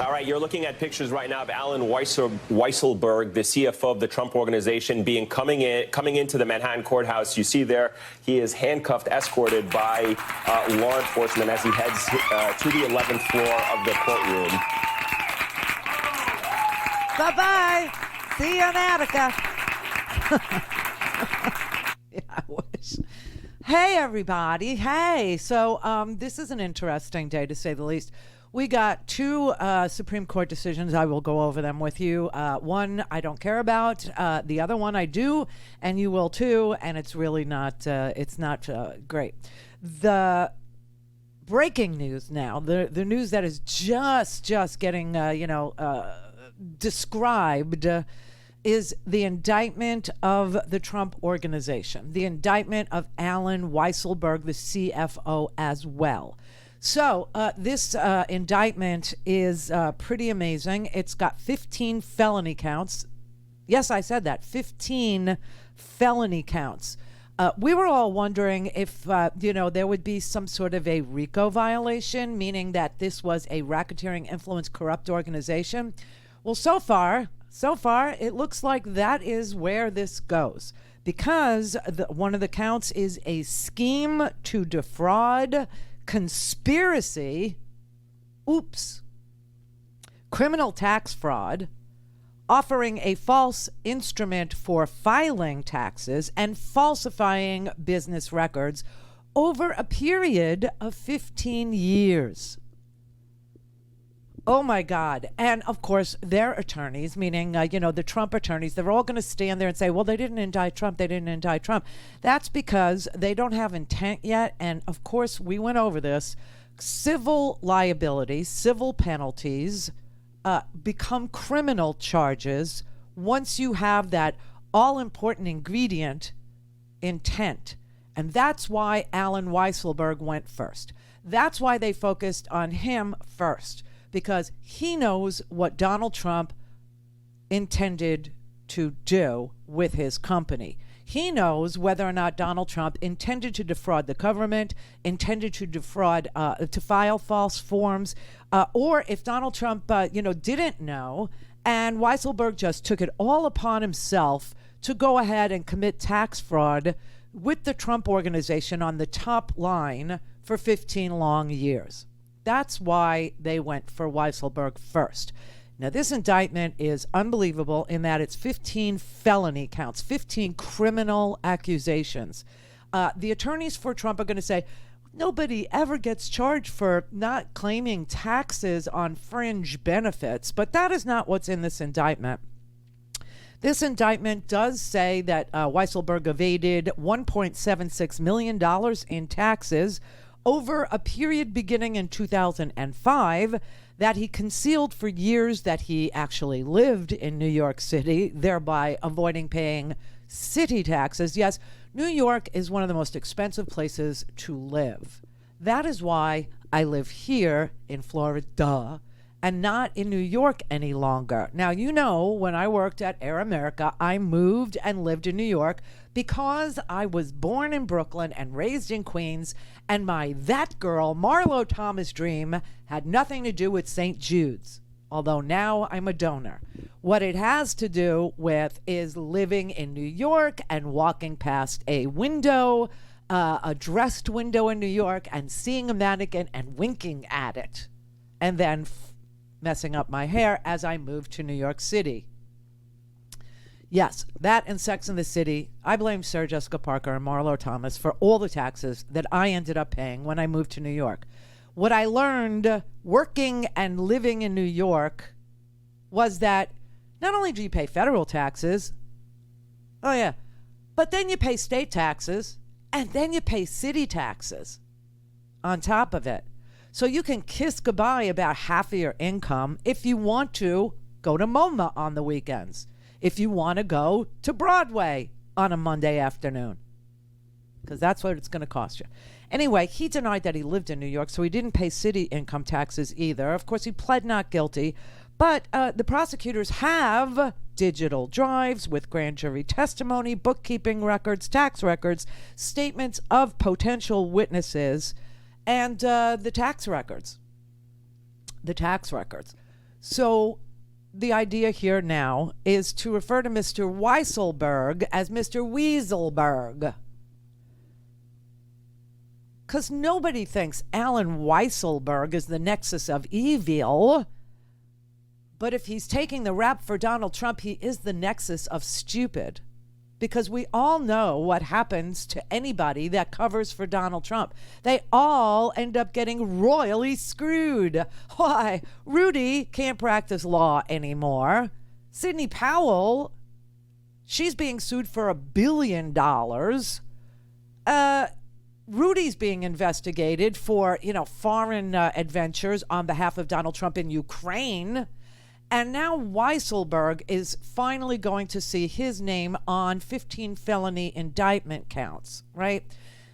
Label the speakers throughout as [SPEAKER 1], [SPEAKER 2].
[SPEAKER 1] All right, you're looking at pictures right now of Allen Weisselberg, the CFO of the Trump Organization, coming into the Manhattan courthouse. You see there, he is handcuffed, escorted by law enforcement as he heads to the 11th floor of the courtroom.
[SPEAKER 2] Bye-bye. See you in Attica. Yeah, I wish. Hey, everybody. Hey. So this is an interesting day, to say the least. We got two Supreme Court decisions. I will go over them with you. One I don't care about. The other one I do, and you will too. And it's really not. It's not great. The breaking news now. The news that is just getting described is the indictment of the Trump Organization. The indictment of Allen Weisselberg, the CFO, as well. So this indictment is pretty amazing. It's got 15 felony counts. Yes, I said that. 15 felony counts. We were all wondering if, there would be some sort of a RICO violation, meaning that this was a racketeering, influence, corrupt organization. Well, so far, it looks like that is where this goes, because one of the counts is a scheme to defraud, conspiracy, criminal tax fraud, offering a false instrument for filing taxes, and falsifying business records over a period of 15 years. Oh, my God. And, of course, their attorneys, meaning, the Trump attorneys, they're all going to stand there and say, well, they didn't indict Trump. They didn't indict Trump. That's because they don't have intent yet. And, of course, we went over this. Civil liability, civil penalties become criminal charges once you have that all-important ingredient, intent. And that's why Allen Weisselberg went first. That's why they focused on him first, because he knows what Donald Trump intended to do with his company. He knows whether or not Donald Trump intended to defraud the government, intended to defraud, to file false forms, or if Donald Trump, didn't know, and Weisselberg just took it all upon himself to go ahead and commit tax fraud with the Trump Organization on the top line for 15 long years. That's why they went for Weisselberg first. Now, this indictment is unbelievable in that it's 15 felony counts, 15 criminal accusations. The attorneys for Trump are going to say, nobody ever gets charged for not claiming taxes on fringe benefits, but that is not what's in this indictment. This indictment does say that Weisselberg evaded $1.76 million in taxes over a period beginning in 2005, that he concealed for years that he actually lived in New York City, thereby avoiding paying city taxes. Yes, New York is one of the most expensive places to live. That is why I live here in Florida and not in New York any longer. Now, when I worked at Air America, I moved and lived in New York because I was born in Brooklyn and raised in Queens, and my that girl, Marlo Thomas dream, had nothing to do with St. Jude's, although now I'm a donor. What it has to do with is living in New York and walking past a window, a dressed window in New York, and seeing a mannequin and winking at it, and then messing up my hair as I moved to New York City. Yes, that and Sex and the City. I blame Sarah Jessica Parker and Marlo Thomas for all the taxes that I ended up paying when I moved to New York. What I learned working and living in New York was that not only do you pay federal taxes, but then you pay state taxes, and then you pay city taxes on top of it. So you can kiss goodbye about half of your income if you want to go to MoMA on the weekends, if you want to go to Broadway on a Monday afternoon, because that's what it's going to cost you. Anyway, he denied that he lived in New York, so he didn't pay city income taxes either. Of course, he pled not guilty, but the prosecutors have digital drives with grand jury testimony, bookkeeping records, tax records, statements of potential witnesses, and the tax records. So the idea here now is to refer to Mr. Weisselberg as Mr. Weasselberg. Because nobody thinks Allen Weisselberg is the nexus of evil. But if he's taking the rap for Donald Trump, he is the nexus of stupid. Because we all know what happens to anybody that covers for Donald Trump. They all end up getting royally screwed. Why? Rudy can't practice law anymore. Sidney Powell, she's being sued for $1 billion. Rudy's being investigated for, foreign adventures on behalf of Donald Trump in Ukraine. And now Weisselberg is finally going to see his name on 15 felony indictment counts, right?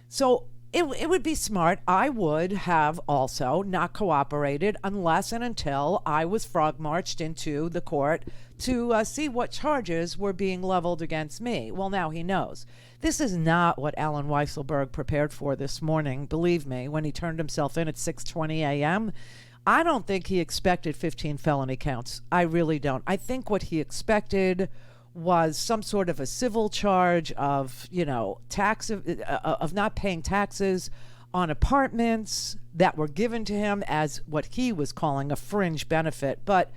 [SPEAKER 2] So it would be smart. I would have also not cooperated unless and until I was frog marched into the court to see what charges were being leveled against me. Well, now he knows. This is not what Allen Weisselberg prepared for this morning, believe me, when he turned himself in at 6:20 a.m. I don't think he expected 15 felony counts. I really don't. I think what he was some sort of a civil charge of, tax of not paying taxes on apartments that were given to him as what he was calling a fringe benefit. But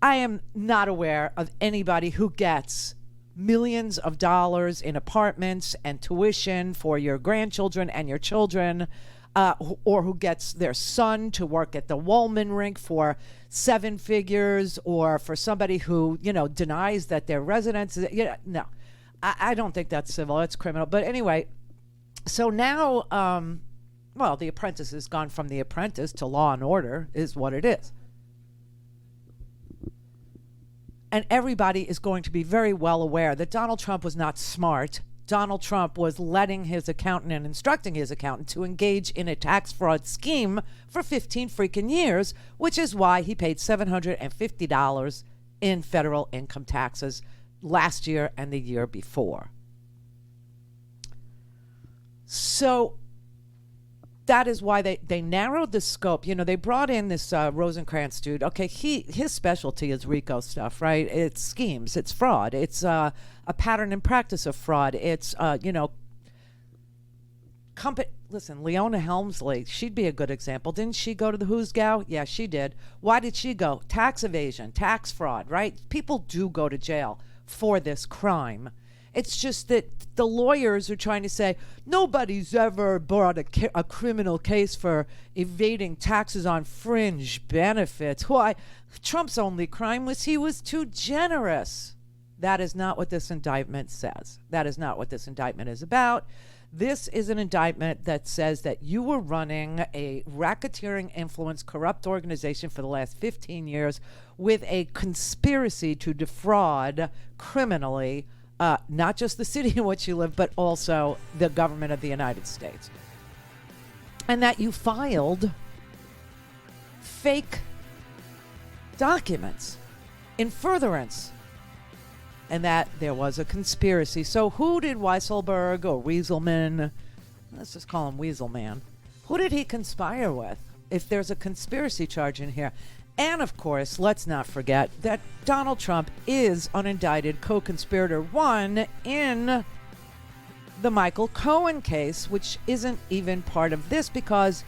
[SPEAKER 2] I am not aware of anybody who gets millions of dollars in apartments and tuition for your grandchildren and your children, or who gets their son to work at the Woolman rink for 7 figures, or for somebody who, denies that they're residents. No, I don't think that's civil. That's criminal. But anyway, so now, The Apprentice has gone from The Apprentice to Law and Order is what it is. And everybody is going to be very well aware that Donald Trump was not smart. Donald Trump was letting his accountant and instructing his accountant to engage in a tax fraud scheme for 15 freaking years, which is why he paid $750 in federal income taxes last year and the year before. So that is why they narrowed the scope. They brought in this Rosencrantz dude. Okay, his specialty is RICO stuff, right? It's schemes, it's fraud, it's a pattern and practice of fraud. It's Listen, Leona Helmsley, she'd be a good example. Didn't she go to the Who's Gal? Yeah, she did. Why did she go? Tax evasion, tax fraud, right? People do go to jail for this crime. It's just that the lawyers are trying to say nobody's ever brought a criminal case for evading taxes on fringe benefits. Why? Trump's only crime was he was too generous. That is not what this indictment says. That is not what this indictment is about. This is an indictment that says that you were running a racketeering, influence, corrupt organization for the last 15 years with a conspiracy to defraud criminally not just the city in which you live, but also the government of the United States. And that you filed fake documents in furtherance. And that there was a conspiracy. So who did Weisselberg or Weaselman, let's just call him Weaselman, who did he conspire with if there's a conspiracy charge in here? And of course, let's not forget that Donald Trump is unindicted co-conspirator 1 in the Michael Cohen case, which isn't even part of this because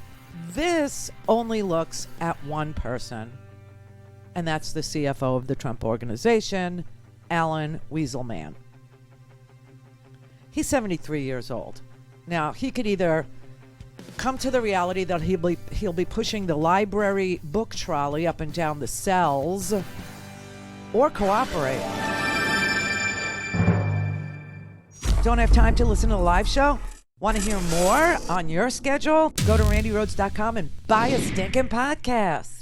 [SPEAKER 2] this only looks at one person. And that's the CFO of the Trump Organization, Allen Weisselberg. He's 73 years old. Now, he could either come to the reality that he'll be pushing the library book trolley up and down the cells, or cooperate. Don't have time to listen to the live show? Want to hear more on your schedule? Go to randyrhodes.com and buy a stinking podcast.